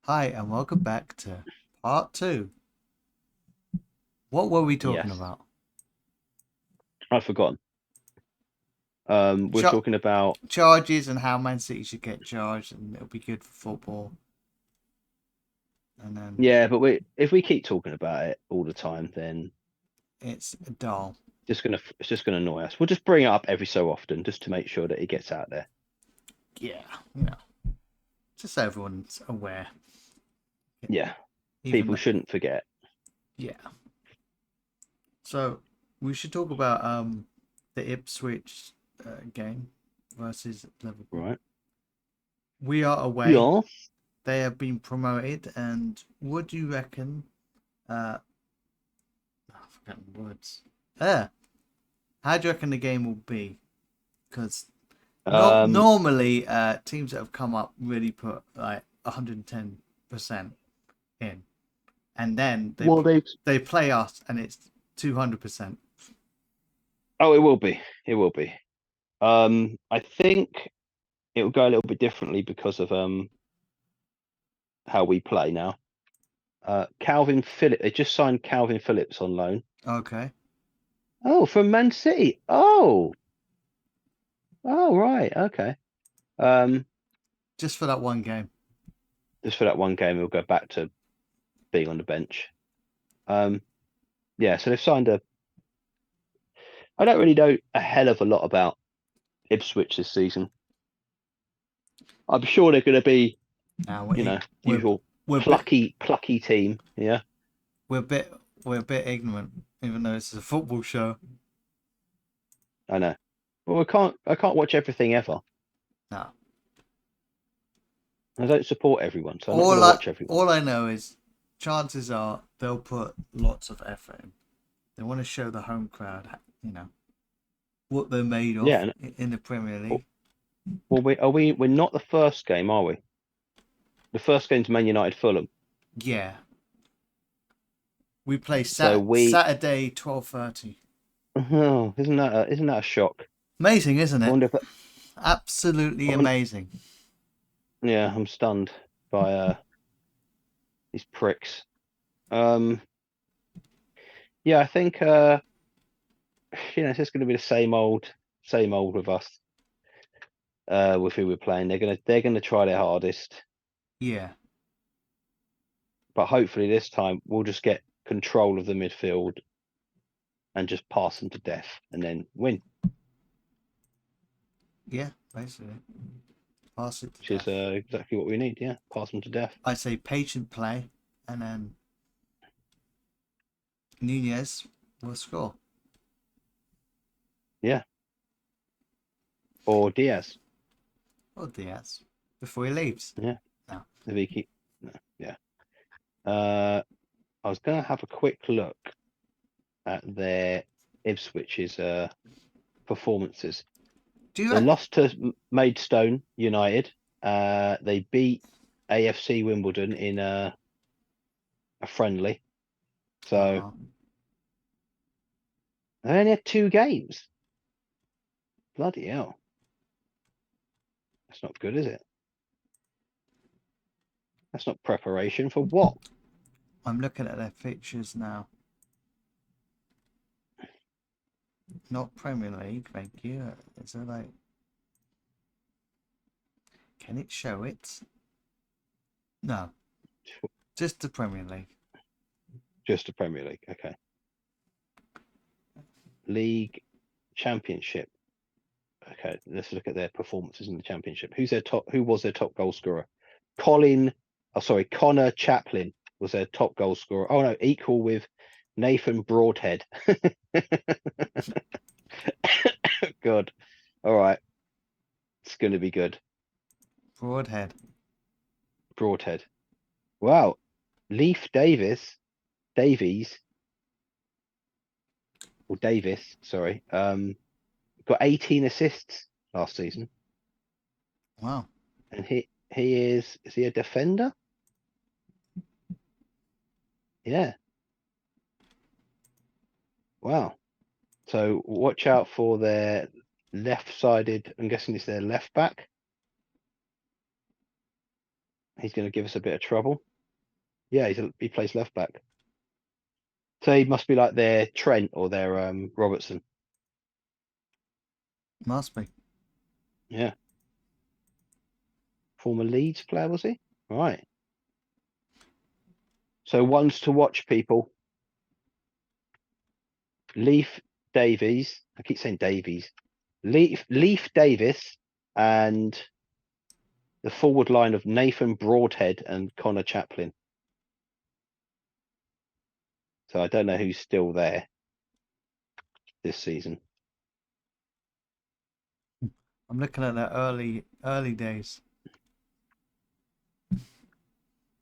Hi, and welcome back to part two. What were we talking Yes, about? I've forgotten. We're Char talking about Charges and how Man City should get charged, and it'll be good for football. And then yeah, but if we keep talking about it all the time, then it's dull. it's just gonna annoy us. We'll just bring it up every so often just to make sure that it gets out there. Yeah, you know, just so everyone's aware. Yeah, Even people though, shouldn't forget. yeah. So we should talk about the Ipswich game versus Liverpool. Right? We are away. Yeah. They have been promoted, and what do you reckon? I've forgotten the words. How do you reckon the game will be? Because Um. normally, teams that have come up really put like 110% in, and then Well, they. they play us, and it's 200%. Oh, it will be. It will be. I think it will go a little bit differently because of how we play now. Calvin Phillips. They just signed Calvin Phillips on loan. Okay, Oh, from Man City. Oh. Oh, right. Okay. Um. just for that one game. Just for that one game, he'll go back to being on the bench. Um, yeah, so they've signed a. I don't really know a hell of a lot about Ipswich this season. I'm sure they're going to be, Now we're usual we're a bit plucky team. Yeah, we're a bit we're a bit ignorant, even though this is a football show. I know. Well, I can't watch everything ever. No, I don't support everyone, so I'm not going to watch everyone. all I know is chances are they'll put lots of effort in. They want to show the home crowd, what they're made Yeah, of and in the Premier well, League. we're not the first game, are we? The first game's Man United Fulham. Yeah, we play So we, Saturday 12:30. oh, isn't that a shock? Amazing, isn't I it? wonder if, Absolutely I wonder, amazing. yeah, I'm stunned by these pricks. Um, yeah, I think it's just going to be the same old with us. With who we're playing, they're gonna try their hardest, Yeah, but hopefully this time we'll just get control of the midfield and just pass them to death and then win, yeah, basically. Pass it to which is death. exactly what we need. Yeah, pass them to death. I say patient play, and then Nunez will score. Yeah, or Diaz. Or Diaz before he leaves. Yeah, No. if he keep. No, yeah. Uh, I was gonna have a quick look at their Ipswich's performances. Do you They reckon? lost to Maidstone United. They beat AFC Wimbledon in a friendly. So Oh, they only had two games. Bloody hell. That's not good, is it? That's not preparation for what? I'm looking at their fixtures now. Not Premier League, thank you. Is it like? Can it show it? No, just the Premier League. Just the Premier League. Okay. League Championship. Okay, let's look at their performances in the championship. Who was their top goal scorer? Connor Chaplin was their top goal scorer. Oh no, equal with Nathan Broadhead. Good. All right. It's going to be good. Broadhead. Broadhead. Wow. Leaf Davies, or Davis, sorry, got 18 assists last season, Wow. and is he a defender? Yeah. Wow. So watch out for their left-sided. I'm guessing it's their left back. He's going to give us a bit of trouble. Yeah, he plays left back. So he must be like their Trent or their Robertson. Must be. Yeah. Former Leeds player, was he? Right. So ones to watch, people. Leaf Davies. I keep saying Davies. Leaf Davis and the forward line of Nathan Broadhead and Connor Chaplin. So I don't know who's still there this season. I'm looking at the early days.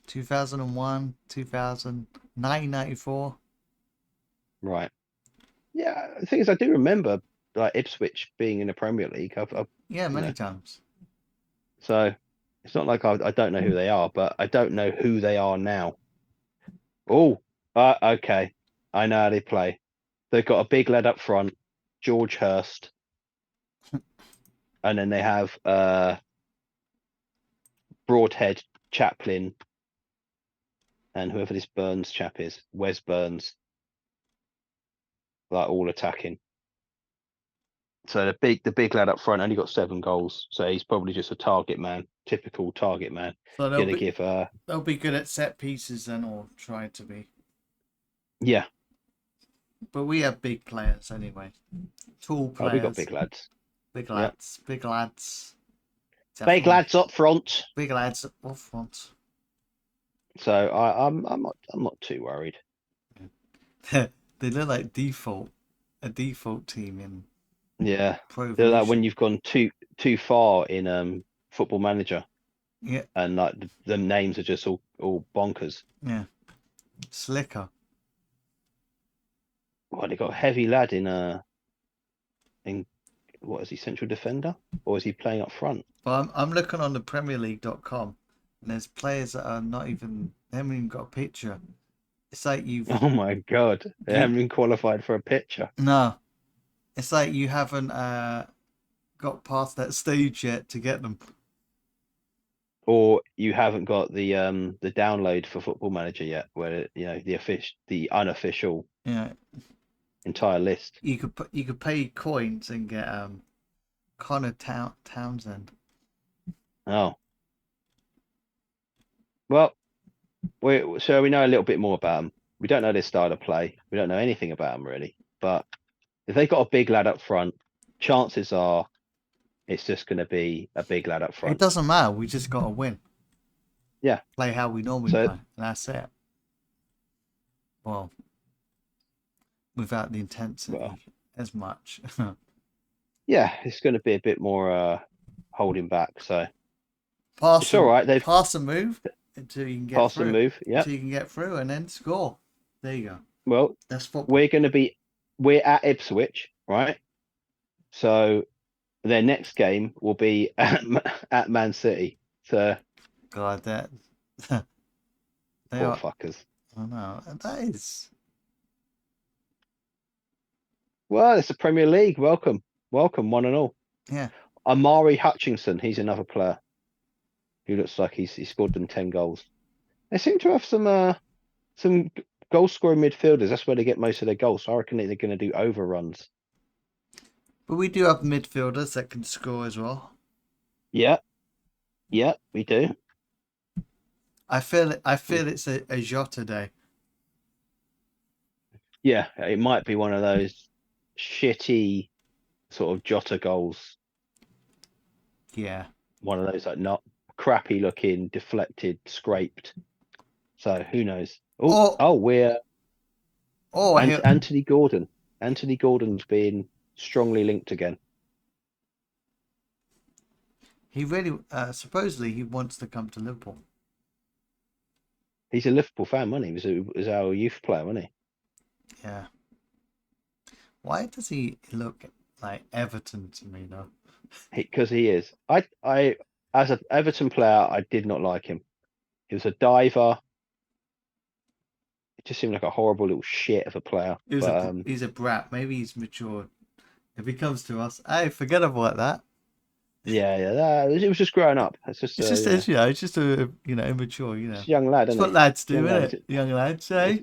2001, 2000, 1994. Right. Yeah, the thing is, I do remember like Ipswich being in the Premier League. Yeah, many know, times. so it's not like I don't know who they are, but I don't know who they are now. Oh, okay. I know how they play. They've got a big lad up front, George Hurst, and then they have Broadhead, Chaplin, and whoever this Burns chap is, Wes Burns, like all attacking. So the big lad up front only got 7 goals, so he's probably just a target man, typical target man. So Gonna give they'll be good at set pieces then, or try to be. yeah. But we have big players anyway. Tall Oh, we got players. big lads. Big Yeah. lads. Big lads. Big Definitely. lads up front. Big lads up front. So I'm not too worried. They look like a default team in Yeah, Pro they're like Evolution. when you've gone too far in Football Manager, Yeah, and like the names are just all bonkers. yeah. Slicker. Well, they got a heavy lad in what is he, central defender, or is he playing up front? But I'm looking on the PremierLeague.com, and there's players that are not even, they haven't even got a picture. It's like Oh my God, they haven't been qualified for a picture. no, it's like you haven't got past that stage yet to get them. Or you haven't got the download for Football Manager yet, where the unofficial Yeah, entire list. you could pay coins and get Connor Townsend. Oh, well, so we know a little bit more about them. We don't know their style of play. We don't know anything about them really. But if they got a big lad up front, chances are it's just going to be a big lad up It front. doesn't matter. We just got to win. Yeah. Play how we normally So- play, and that's it. Well, without the intensity Well. as much. Yeah, it's going to be a bit more holding back. So Pass it's all right. They've pass and move until you can get pass through. and move. Yeah. Until you can get through and then score. There you go. Well, That's football. we're at Ipswich, right? So their next game will be at Man City. So God, that they poor are. fuckers. I know that is. Well, it's the Premier League. Welcome, one and all. Yeah. Amari Hutchinson, he's another player who looks like he scored them 10 goals. They seem to have some goal scoring midfielders. That's where they get most of their goals. So I reckon they're going to do overruns. But we do have midfielders that can score as well. Yeah, we do. I feel it's a Jota day. Yeah, it might be one of those shitty sort of Jota goals. Yeah. One of those like not crappy looking, deflected, scraped. So who knows? We're Anthony Gordon. Anthony Gordon's being strongly linked again. He really supposedly he wants to come to Liverpool. He's a Liverpool fan, wasn't he? He was our youth player, wasn't he? Yeah. Why does he look like Everton to me though? Because he is. I as an Everton player, I did not like him. He was a diver. It just seemed like a horrible little shit of a player. He's a brat. Maybe he's matured. If he comes to us, hey, forget about that. It was just growing up. It's just, It's just you know, it's, you know, it's just a immature, it's a young lad, It's isn't what he? lads do, Young isn't lad. it? Young lads, It's, eh?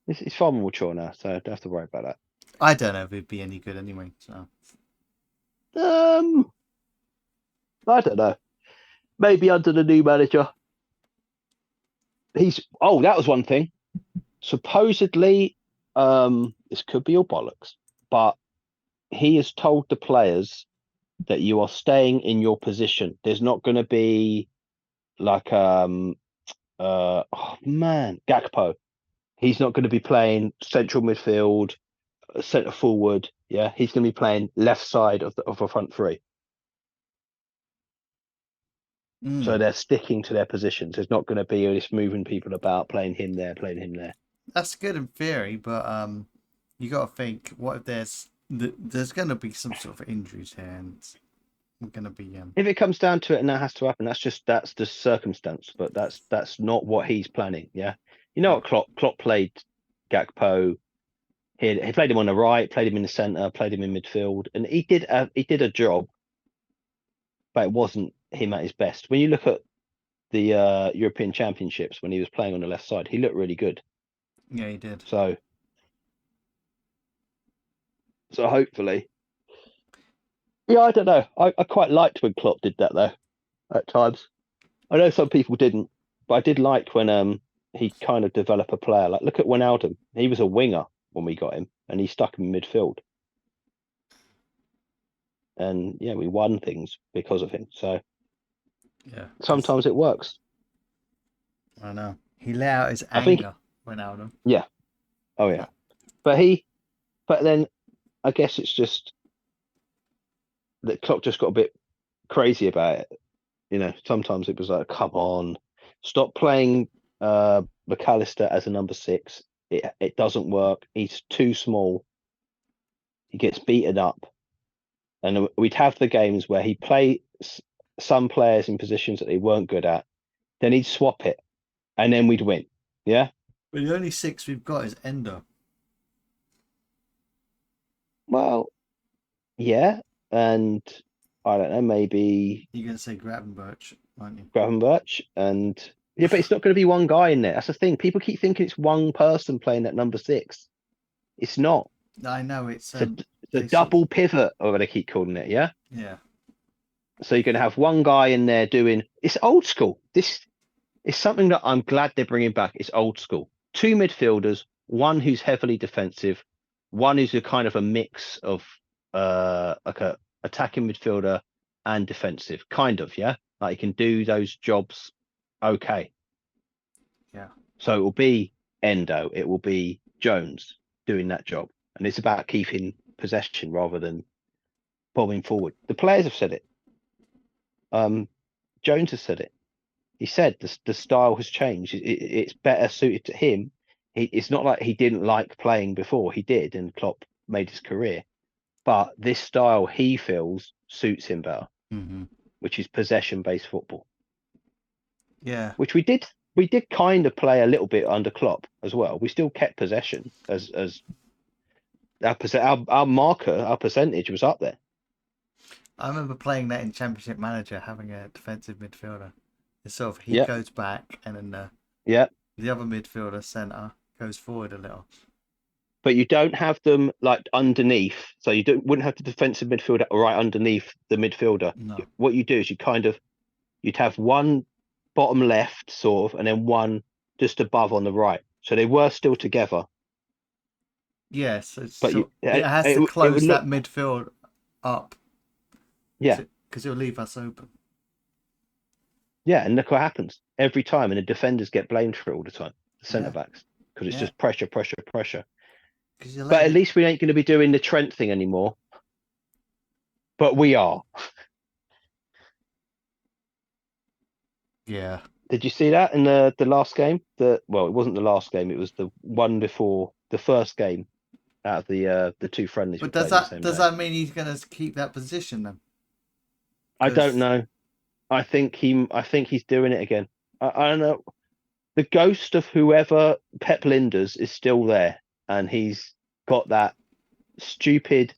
it's far more mature now, so don't have to worry about I don't know if it'd be any good anyway. So that. I don't know. Maybe under the new manager. That was one thing. Supposedly, this could be all bollocks, but he has told the players that you are staying in your position. There's not going to be like Gakpo. He's not going to be playing central midfield, centre forward. Yeah, he's going to be playing left side of a front three. So they're sticking to their positions. There's not going to be this moving people about, playing him there, playing him there. that's good in theory, but you got to think, what if there's going to be some sort of injuries here, and we're going to be If it comes down to it, and that has to happen, that's the circumstance. But that's not what he's planning. Yeah, you know what Klopp played Gakpo. He played him on the right, played him in the centre, played him in midfield, and he did a job, but it wasn't him at his best. When you look at the European Championships when he was playing on the left side, he looked really good. Yeah, he did. So hopefully, yeah, I don't know. I quite liked when Klopp did that though. At times, I know some people didn't, but I did like when he kind of developed a player. Like look at Wijnaldum. He was a winger when we got him, and he stuck him in midfield. And yeah, we won things because of him. So Yeah, sometimes it works. I know he let out his I think, anger when out him. yeah, oh yeah, but then I guess it's just that Klopp just got a bit crazy about it. You know, sometimes it was like, come on, stop playing McAllister as a number 6. It doesn't work. He's too small. He gets beaten up. And we'd have the games where he'd play some players in positions that they weren't good at. Then he'd swap it. And then we'd win. Yeah? But the only 6 we've got is Endo. Well, yeah. And I don't know, maybe You're going to say Gravenberch, aren't you? Gravenberch. And yeah, but it's not going to be one guy in there. That's the thing. People keep thinking it's one person playing that number 6. It's not. I know it's It's a double pivot, or what I keep calling it, yeah? Yeah. So you're going to have one guy in there doing... It's old school. This is something that I'm glad they're bringing back. It's old school. 2 midfielders, one who's heavily defensive, one who's a kind of a mix of like a attacking midfielder and defensive, kind of, yeah? Like he can do those jobs okay. Yeah. So it will be Endo, it will be Jones doing that job. And it's about keeping possession rather than bombing forward. The players have said it. Jones has said it. He said the style has changed. It's better suited to him. It's not like he didn't like playing before. He did, and Klopp made his career. But this style he feels suits him better, which is possession-based football. Yeah. Which we did kind of play a little bit under Klopp as well. We still kept possession as our marker, our percentage was up there. I remember playing that in Championship Manager, having a defensive midfielder. It's sort of he goes back, and then the other midfielder centre goes forward a little. But you don't have them like underneath, so you wouldn't have the defensive midfielder right underneath the midfielder. No. What you do is you'd have one bottom left sort of, and then one just above on the right. So they were still together. Yes, But it has to close that look, midfield up. Yeah, because it'll leave us open. Yeah, and look what happens every time, and the defenders get blamed for it all the time. The centre backs, because it's just pressure. But at least we ain't going to be doing the Trent thing anymore. But we are. Yeah. Did you see that in the last game? Well, it wasn't the last game. It was the one before the first game out of the 2 friendlies. But does that mean he's going to keep that position then? I don't know. I think he's doing it again. I don't know. The ghost of whoever Pep Linders is still there, and he's got that stupid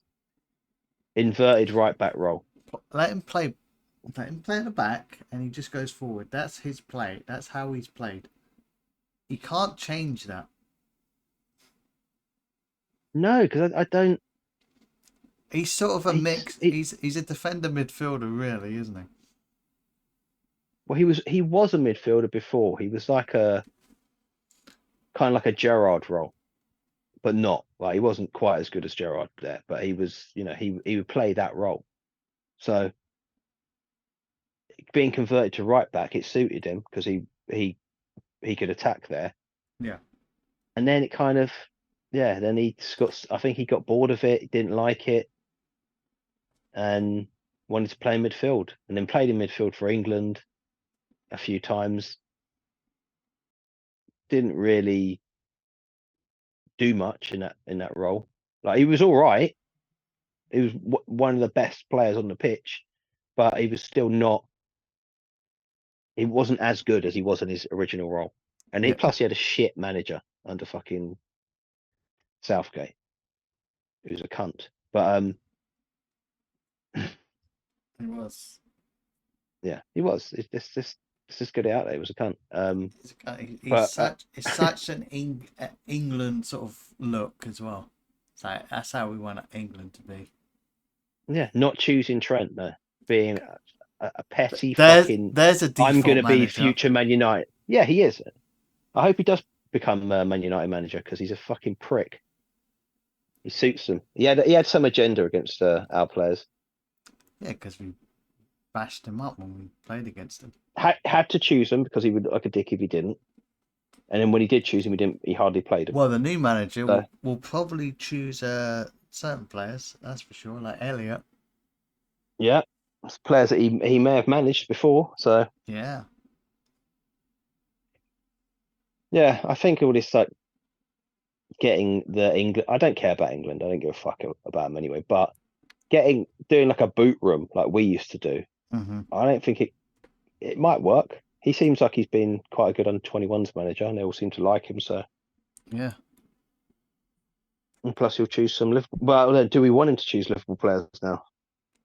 inverted right back role. let him play. Let him play at the back, and he just goes forward. That's his play. That's how he's played. You can't change that. No, because I don't. He's sort of a mix. He's a defender midfielder, really, isn't he? Well, he was a midfielder before. He was like a kind of like a Gerrard role, but not like he wasn't quite as good as Gerrard there. But he was, he would play that role. So being converted to right back, it suited him because he could attack there. Yeah. And then it kind of, then I think he got bored of it. He didn't like it, and wanted to play midfield. And then played in midfield for England a few times. Didn't really do much in that role. Like, he was all right. He was one of the best players on the pitch, but he was still not. He wasn't as good as he was in his original role. And plus he had a shit manager under fucking Southgate, who's a cunt. But he was. Yeah, he was. Let's just get it out there. He was a cunt. It's such an England sort of look as well. So that's how we want England to be. Yeah, not choosing Trent though, being a petty fucking. There's a default I'm going to be manager. future Man United. Yeah, he is. I hope he does become Man United manager because he's a fucking prick. He suits them. He had some agenda against our players. Yeah, because we bashed him up when we played against him. Had to choose him because he would look like a dick if he didn't. And then when he did choose him, he hardly played him. Well, the new manager will probably choose certain players, that's for sure, like Elliot. Yeah, it's players that he may have managed before. So yeah, I think all this like getting the England. I don't care about England. I don't give a fuck about them anyway. But doing like a boot room like we used to do, I don't think it might work. He seems like he's been quite a good under-21s manager, and they all seem to like him. So yeah. And plus, he'll choose some Liverpool. Well, do we want him to choose Liverpool players now?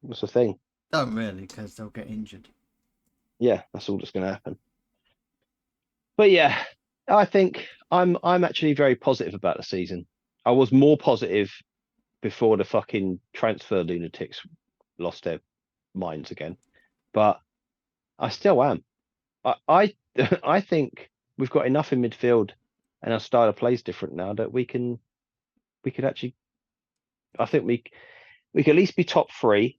That's the thing. Don't really, because they'll get injured. Yeah, that's all that's going to happen. But yeah, I think I'm actually very positive about the season. I was more positive before the fucking transfer lunatics lost their minds again, but I still am. I think we've got enough in midfield, and our style of play is different now that we could actually. I think we could at least be top 3.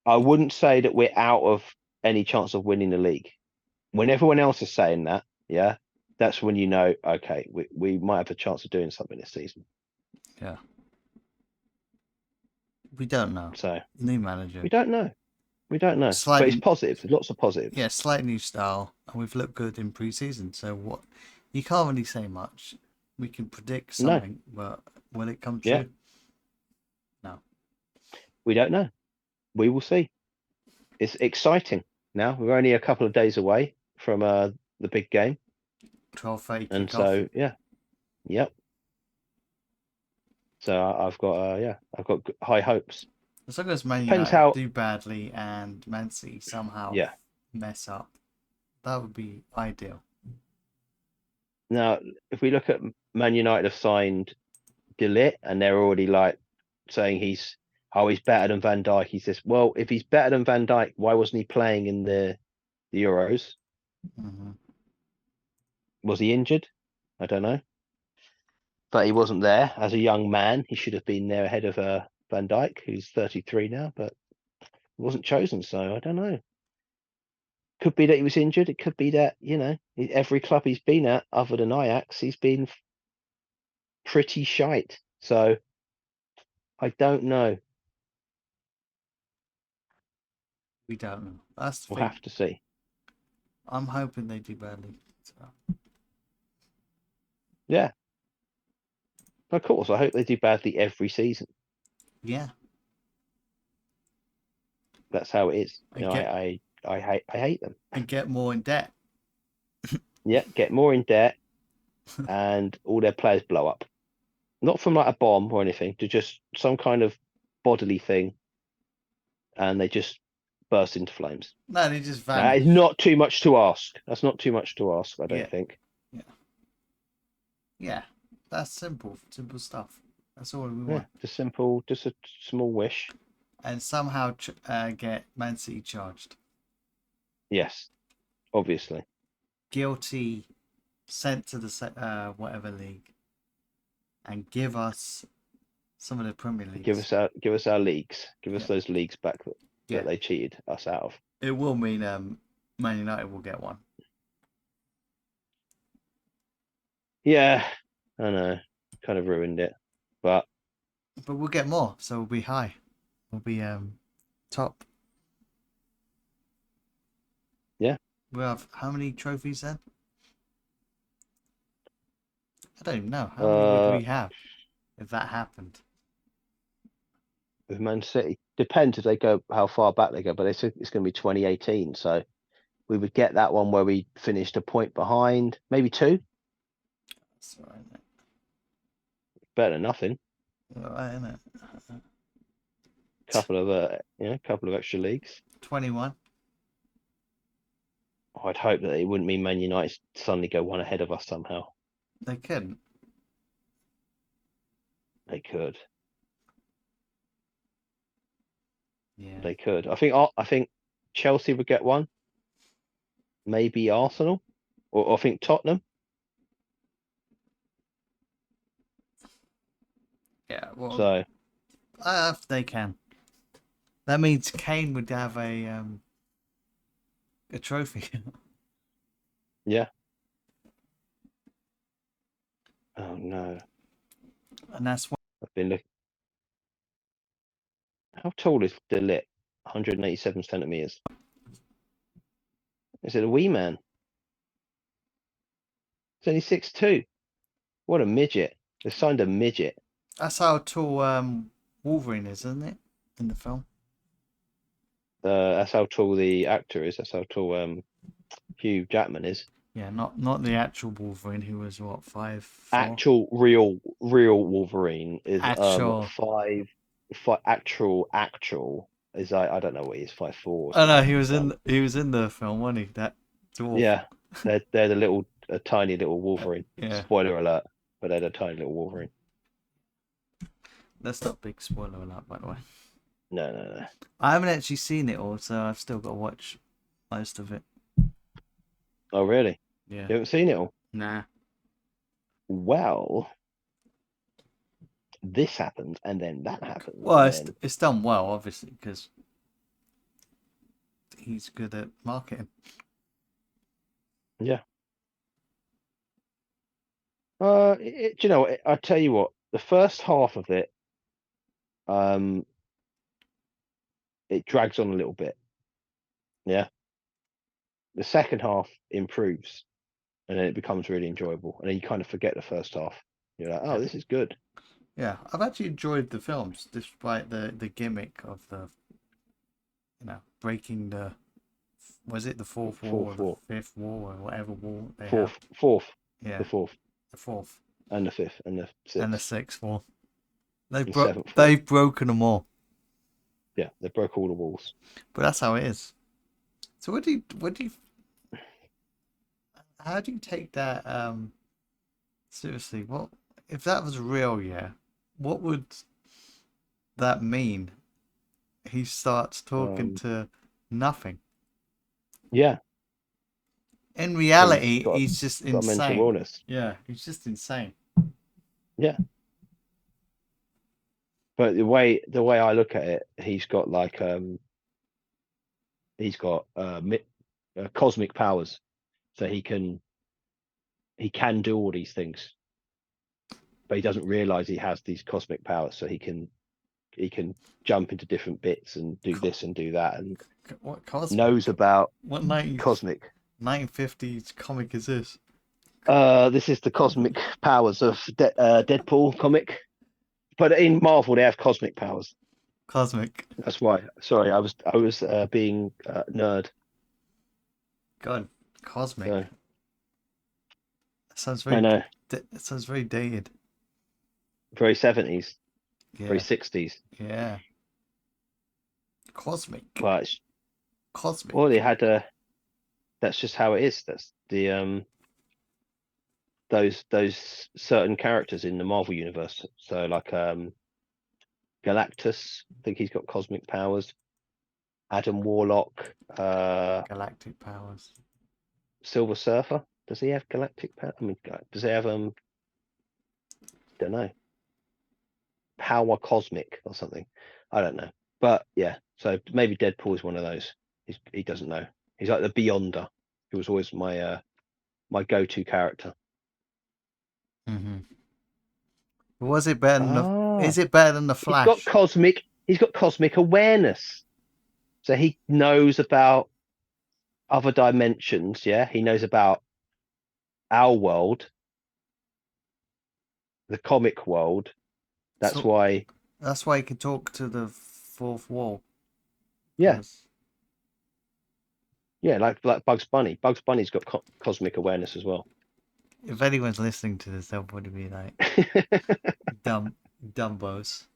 I wouldn't say that we're out of any chance of winning the league. When everyone else is saying that, yeah, that's when you know, okay, we might have a chance of doing something this season. Yeah. We don't know. So new manager. We don't know. But it's positive. There's lots of positives. Yeah, slight new style, and we've looked good in pre-season. So what? You can't really say much. We can predict something, but will it come true? Yeah. No. We don't know. We will see. It's exciting now. We're only a couple of days away from the big game. 12:30. And so yep. So I've got high hopes. As long as Man United do badly and Man City somehow mess up, that would be ideal. Now, if we look at Man United have signed De Ligt, and they're already like saying he's better than Van Dijk. He says, well, if he's better than Van Dijk, why wasn't he playing in the Euros? Was he injured? I don't know. But he wasn't there as a young man. He should have been there ahead of Van Dijk, who's 33 now, but he wasn't chosen. So I don't know. Could be that he was injured. It could be that, every club he's been at, other than Ajax, he's been pretty shite. So I don't know. We don't know. We'll have to see. I'm hoping they do badly. So. Yeah. Of course, I hope they do badly every season. Yeah. That's how it is. I hate them. And get more in debt. Yeah, get more in debt, and all their players blow up. Not from like a bomb or anything, to just some kind of bodily thing, and they just burst into flames. No, they just That vanish. is not too much to ask. That's not too much to ask, I don't think. Yeah, that's simple stuff. That's all we want. Just a small wish. And somehow get Man City charged. Yes, obviously. Guilty, sent to the whatever league, and give us some of the Premier Leagues. Give us our leagues. Give us those leagues back that they cheated us out of. It will mean Man United will get one. Yeah, I know. Kind of ruined it, but we'll get more, so we'll be high. We'll be top. Yeah. We'll have how many trophies then? I don't even know. How many would we have if that happened? With Man City, depends if they go how far back they go, but it's going to be 2018, so we would get that one where we finished a point behind, maybe 2. That's all right, isn't it? Better than nothing. All right, isn't it? Couple of extra leagues. 21. I'd hope that it wouldn't mean Man United suddenly go one ahead of us somehow. They couldn't. They could. Yeah. They could. I think Chelsea would get one. Maybe Arsenal, or I think Tottenham. Yeah. Well. So. They can. That means Kane would have a trophy. Yeah. Oh no. And that's what I've been looking. How tall is De Ligt? 187 centimeters. Is it a wee man? It's only 6'2". What a midget. They signed a midget. That's how tall Wolverine is, isn't it? In the film. That's how tall the actor is. That's how tall Hugh Jackman is. Yeah, not the actual Wolverine, who was what, 5'4"? Actual real Wolverine is Actual. 5. Actual is I don't know what he is, 5'4". Oh no, he was in the film, wasn't he? That dwarf. Yeah, they're the tiny little Wolverine. Yeah. Spoiler alert, but they're the tiny little Wolverine. That's not a big spoiler alert, by the way. No. I haven't actually seen it all, so I've still got to watch most of it. Oh really? Yeah. You haven't seen it all? Nah. Well, this happened and then that happened. Well, it's done well, obviously, because he's good at marketing. Yeah. Do you know? I tell you what. The first half of it, it drags on a little bit. Yeah. The second half improves, and then it becomes really enjoyable, and then you kind of forget the first half. You're like, oh, this is good. Yeah, I've actually enjoyed the films, despite the gimmick of the, breaking the, was it the fourth wall, or the fifth wall, or whatever wall they have? Fourth. Yeah. The fourth. The fourth. And the fifth, and the sixth. And the sixth wall. They've broken them all. Yeah, they broke all the walls. But that's how it is. So how do you take that seriously? What if that was real? Yeah, what would that mean? He starts talking to nothing. Yeah. In reality, he's just insane. Mental illness. Yeah, he's just insane. Yeah. But the way I look at it, he's got cosmic powers, so he can do all these things, but he doesn't realize he has these cosmic powers. So he can jump into different bits and do this and do that, and what cosmic? Knows about what cosmic 1950s comic is this? This is the cosmic powers of Deadpool comic. But in Marvel, they have cosmic powers. Cosmic. That's why. Sorry, I was being nerd. God, cosmic. So, that sounds very. I know. It sounds very dated. Very 70s. Yeah. Very 60s. Yeah. Cosmic. Well, it's, Cosmic. well, they had a. That's just how it is. That's the those certain characters in the Marvel universe. So like Galactus, I think he's got cosmic powers. Adam Warlock, Galactic powers. Silver Surfer. Does he have galactic power? I mean, does he have don't know, power cosmic or something? I don't know. But yeah, so maybe Deadpool is one of those. He doesn't know. He's like the Beyonder. He was always my go-to character. Mm-hmm. Was it better than the? Ah, Is it better than the he's got Flash? cosmic. He's got cosmic awareness, so he knows about other dimensions. Yeah, he knows about our world, the comic world. That's So why. that's why he can talk to the fourth wall. Yeah, 'Cause yeah, like Bugs Bunny. Bugs Bunny's got cosmic awareness as well. if anyone's listening to this, they'll probably be like, dumb, dumbos.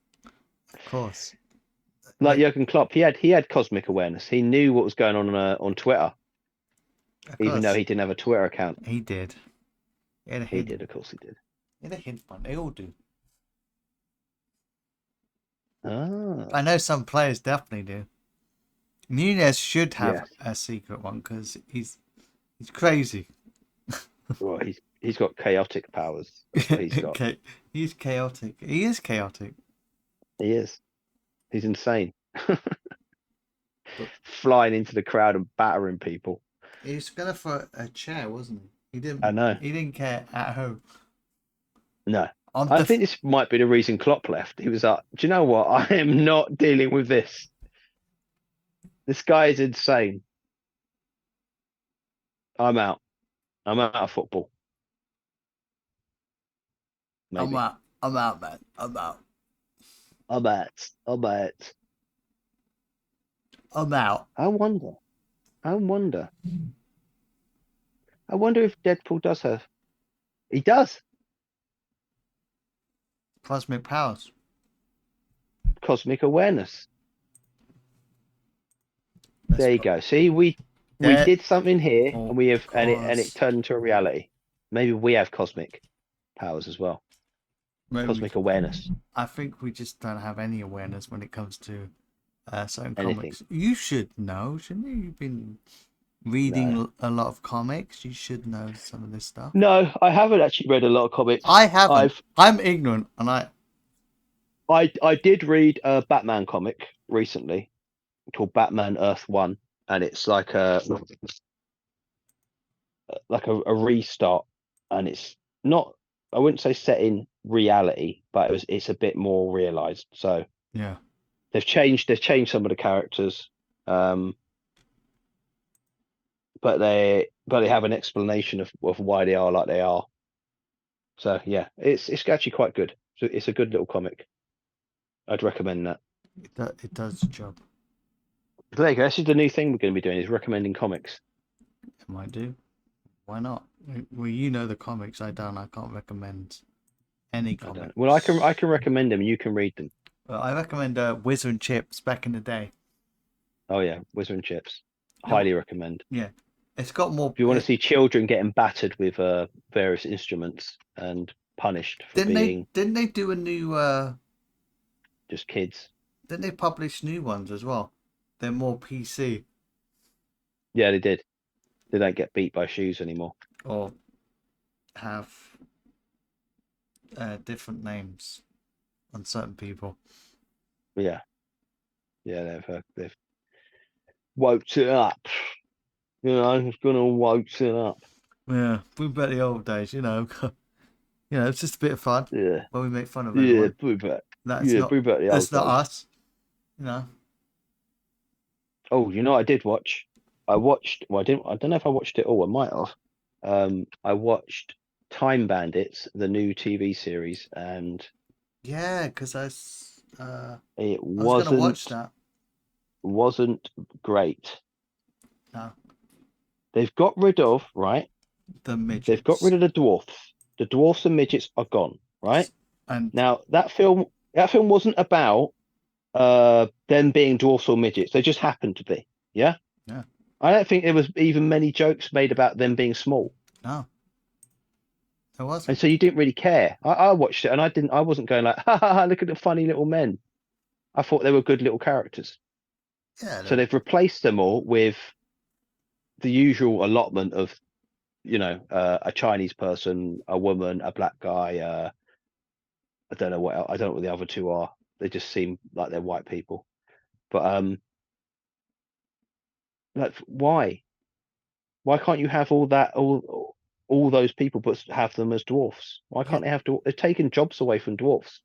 Of course. Like Like, Jurgen Klopp, he had cosmic awareness. He knew what was going on Twitter, of even though course, he didn't have a Twitter account. he did. He had a He hint. did, of course, he did. He had a hint one. They all do. Ah, I know some players definitely do. Nunez should have yes. a secret one because he's crazy. Well, he's got chaotic powers. That's what he's got. Okay, he's chaotic. He is chaotic. He is. He's insane. But Flying into the crowd and battering people. he was gonna throw a chair, wasn't he? He didn't. I know. He didn't care at home. No. On I the think this might be the reason Klopp left. He was like, do you know what? I am not dealing with this. This guy is insane. I'm out. I'm out of football. I'm Maybe. out. I'm out, man. I'm out. I'm out. I'm out. I'm out. I wonder. I wonder. I wonder if Deadpool does have. He does. Cosmic powers. Cosmic awareness. Let's There you put go. See, we that. did something here, Oh, and we have, and it cause turned into a reality. Maybe we have cosmic powers as well. maybe Cosmic awareness. I think we just don't have any awareness when it comes to certain Anything. comics. You should know, shouldn't you? You've been reading No. a lot of comics. You should know some of this stuff. No, I haven't actually read a lot of comics. I haven't. I'm ignorant, and I did read a Batman comic recently called Batman Earth One, and it's like a restart, and it's not. I wouldn't say set in reality, but it's a bit more realized. So yeah. they've changed some of the characters, but they have an explanation of why they are like they are. So yeah, it's actually quite good. So it's a good little comic. I'd recommend that. It does the job. But there you go. This is the new thing we're going to be doing, is recommending comics. It might do. Why not? Well, you know the comics. I don't. I can't recommend any I comics. don't. Well, I can recommend them. You can read them. Well, I recommend Whizzer and Chips back in the day. Oh yeah, Wizard and Chips. No. Highly recommend. Yeah, it's got more. If you want to see children getting battered with various instruments and punished for being Didn't they do a new? just kids. Didn't they publish new ones as well? They're more PC Yeah, they did. They don't get beat by shoes anymore. or have different names on certain people. Yeah, yeah, they've woke it up. You know, it's gonna woke it up. Yeah, we bet the old days. You know, it's just a bit of fun. Yeah, When we make fun of yeah, everyone. bring back. That's Yeah, not. bring back the That's old not days. us. You know. Oh, you know, I did watch. I watched. Well, I didn't. I don't know if I watched it all. I might have. I watched Time Bandits, the new TV series, and Yeah, because it I was gonna watch that. wasn't great. No, They've got rid of, right? the midgets. They've got rid of the dwarfs. The dwarfs and midgets are gone, right? And Now that film wasn't about them being dwarfs or midgets. They just happened to be. Yeah. Yeah. I don't think there was even many jokes made about them being small. No, there And wasn't. so you didn't really care. I watched it and I wasn't going like, ha ha ha, look at the funny little men. I thought they were good little characters. Yeah. So they've replaced them all with the usual allotment of, a Chinese person, a woman, a black guy. I don't know what else, I don't know what the other two are. They just seem like they're white people. But like why? Why can't you have all that all those people but have them as dwarfs? Why Yeah. can't they have They've taken jobs away from dwarfs.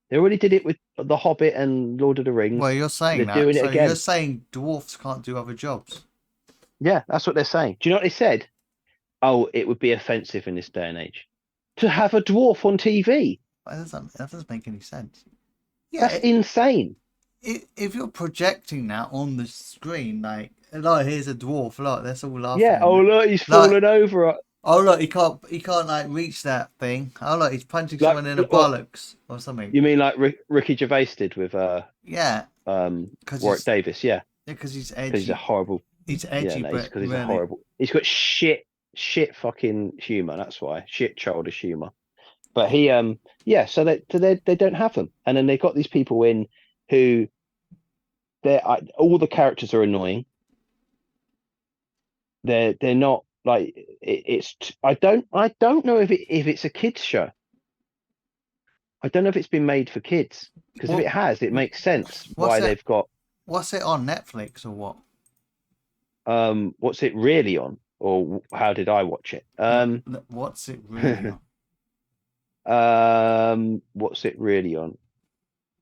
They already did it with The Hobbit and Lord of the Well, Rings. you're saying They're that. doing it So you're again. saying dwarfs can't do other jobs. Yeah, that's what they're saying. Do you know what they said? Oh, it would be offensive in this day and age to have a dwarf on TV. That doesn't make any sense. That's Yeah, insane. if you're projecting that on the screen, like here's a dwarf, look, let's all laughing Yeah. at Oh, it. look, he's Like, fallen over. oh look, he can't like reach that thing. Oh look, he's punching Like, someone in the what? bollocks or something. You mean like Ricky Gervais did with Yeah, because Warwick Davis? Yeah, he's because he's a edgy. horrible. He's Yeah, edgy, no, he's but because he's a really, horrible. He's got shit fucking humor. That's why shit childish humor. But yeah. So they don't have them, and then they've got these people in who all the characters are annoying. They're not like I don't know if it's a kids show. I don't know if it's been made for kids, because if what it has, it makes sense what's why it? they've got What's it on Netflix or what? what's it really on, or how did I watch it? No, what's it really on? What's it really on?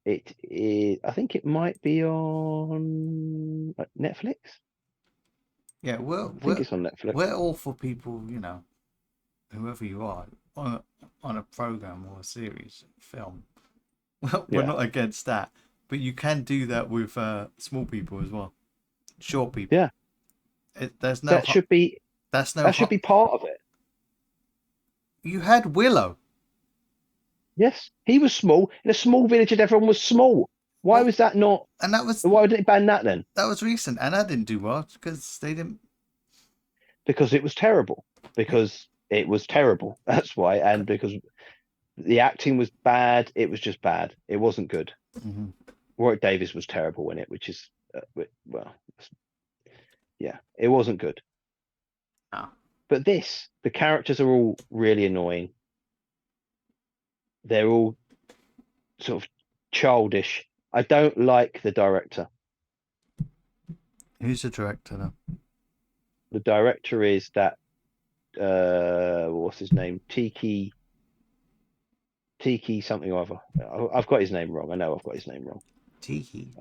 It is, I think it might be on Netflix. Yeah, we're I think we're it's on Netflix. we're all for people, whoever you are, on a program or a series, film. Well, we're Yeah, not against that, but you can do that with small people as well, short people. yeah. There's no That should be that's no that should be part of it. You had Willow. Yes, he was small in a small village, and everyone was small. Why Well, was that not? and Why didn't they ban that then? that was recent, and that didn't do well because they didn't. Because it was terrible. Because it was terrible. That's why, and because the acting was bad. It was just bad. It wasn't good. Mhm. Warwick Davis was terrible in it, which is well, yeah, it wasn't good. No. But the characters are all really annoying. They're all sort of childish. I don't like the director. Who's the director though? The director is that what's his name? Tiki something or other. I've got his name wrong. I know I've got his name wrong. Tiki.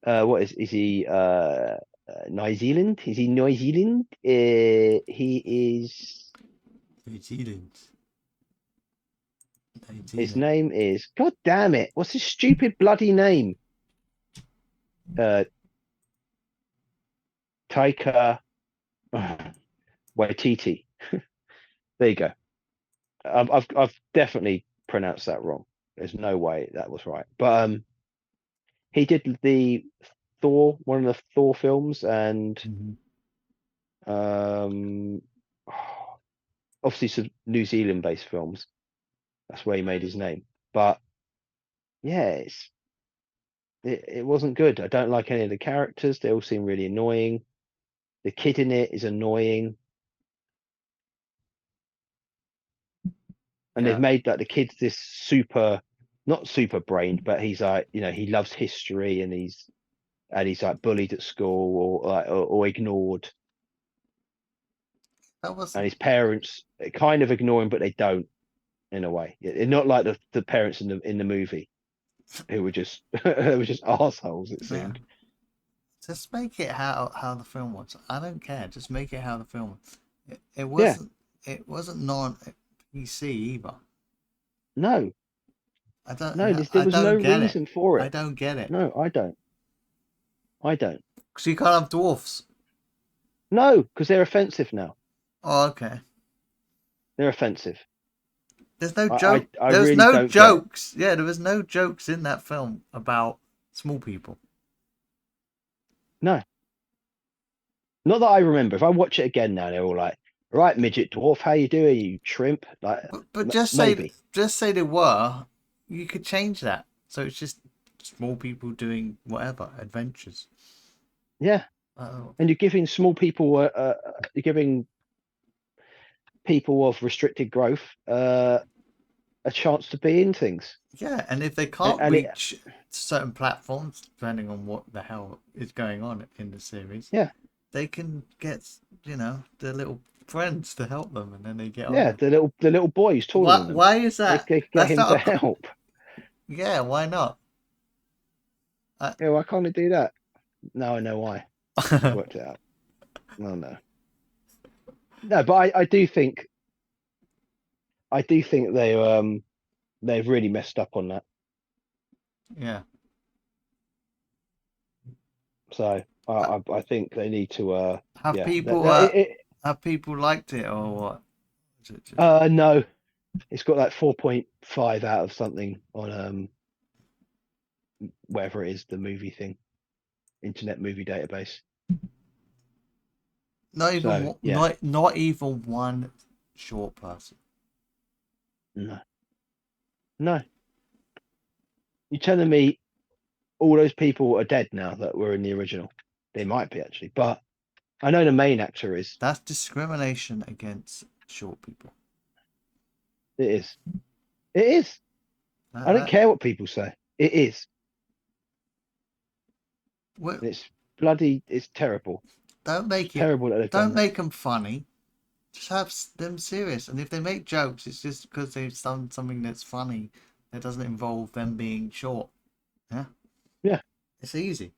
What is he? New Zealand? Is he New Zealand? He is. New Zealand. His name is. God damn it! What's his stupid bloody name? Taika Waititi. There you go. I've definitely pronounced that wrong. There's no way that was right. But he did the Thor, one of the Thor films, and Mhm. obviously some New Zealand-based films. That's where he made his name. But yeah, it wasn't good. I don't like any of the characters. They all seem really annoying. The kid in it is annoying. And they've Yeah. made like the kid's this not super brained, but he's like, he loves history, and he's like bullied at school, or ignored. That was And his parents kind of ignore him, but they don't, in a way. They're not like the parents in the movie, who were just who were just assholes, it yeah. seemed. Just make it how the film was. I don't care. Just make it how the film was. It Yeah. wasn't non PC either. No, I don't. no, No, there I was no don't get it. reason for I it. don't get it. No, I don't. I don't. Because you can't have dwarfs. No, because they're offensive now. Oh, okay. They're offensive. There's no I, joke. I There's really no don't get it. jokes. Yeah, there was no jokes in that film about small people. No, not that I remember. If I watch it again now, they're all like, "Right, midget dwarf, how you doing, you shrimp?" Like, But maybe. just say they were, you could change that. So it's just small people doing whatever adventures. Yeah, Oh, and you're giving small people, you're giving people of restricted growth a chance to be in things. yeah, and if they And, can't and it, reach certain platforms, depending on what the hell is going on in the series, yeah, they can get their little friends to help them, and then they get on yeah, there. the little boy who's taller Why? than them. Why is They, that? they get That's him to not a. help. Yeah, why not? Yeah, why can't they do that? Now I know why. I've worked it out. No, no, no. But I do think they've really messed up on that. Yeah. So I think they need to Have yeah. people have people liked it or what? Is it just No, it's got like 4.5 out of something on whatever it is, the movie thing, Internet Movie Database. not even So yeah, not even one short person? no, no. You're telling me all those people are dead now that were in the original? They might be actually, but I know the main actor is. That's discrimination against short people. It is. It is. I don't That care what people say. It is. well, It's bloody. It's terrible. don't It's make it. terrible that they've done Don't that. make them funny. Just have them serious. And if they make jokes, it's just because they've done something that's funny that doesn't involve them being short. Yeah, Yeah. it's easy.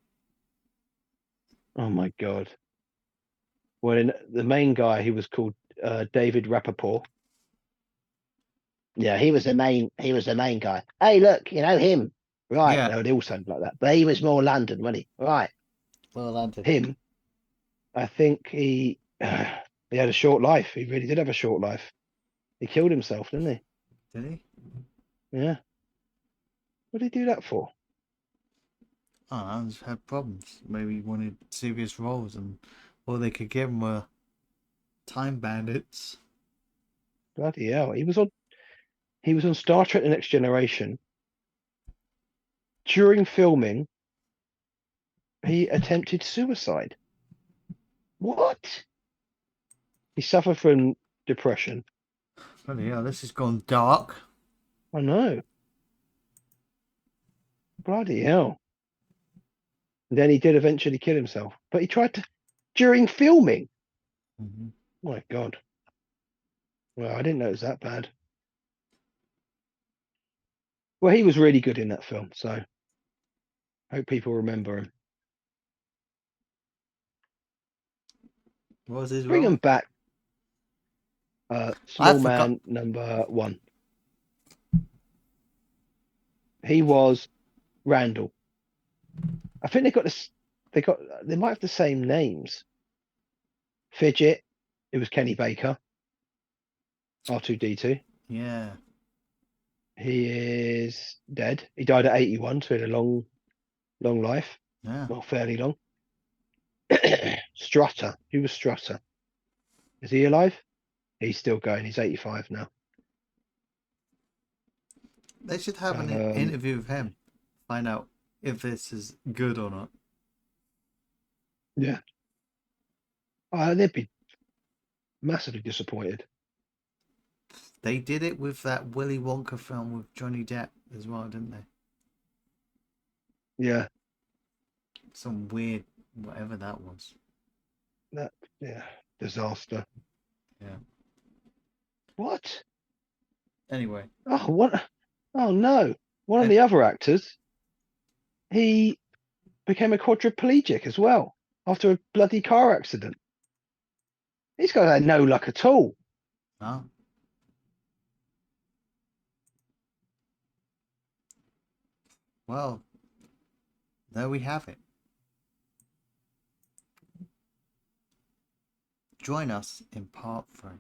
Oh my god. When the main guy, he was called David Rappaport. Yeah, he was the main. He was the main guy. Hey, look, you know him, right? Yeah, No, they all sound like that, but he was more London, wasn't he? Right, well answered. him. I think he had a short life. He really did have a short life. He killed himself, didn't Did he? he? Yeah. What did he do that for? Oh, I just had problems. Maybe he wanted serious roles, and all they could give him were time bandits. Bloody hell! He was on. He was on Star Trek: The Next Generation. During filming, he attempted suicide. What? He suffered from depression. Bloody hell, this has gone dark. I know. Bloody hell. And then he did eventually kill himself, but he tried to during filming. Mm-hmm. My God. Well, I didn't know it was that bad. Well, he was really good in that film, so hope people remember him. What was his Bring him role? back, I small forgot. man number one. He was Randall. I think they got this. They might have the same names. Fidget. It was Kenny Baker. R2D2. Yeah, He is dead. He died at 81, so he had a long, long life. yeah. Well, fairly long. Strutter. Who was Strutter? Is he alive? He's still going. He's 85 now. They should have an Um, interview with him. Find out if this is good or not. yeah. They'd be massively disappointed. They did it with that Willy Wonka film with Johnny Depp as well, didn't they? Yeah. Some weird, whatever that was. That. Yeah. Disaster. Yeah. What? Anyway, Oh, what? Oh no. One of and the other actors, he became a quadriplegic as well after a bloody car accident. These guys had no luck at all. huh? Well, there we have it. Join us in part 3.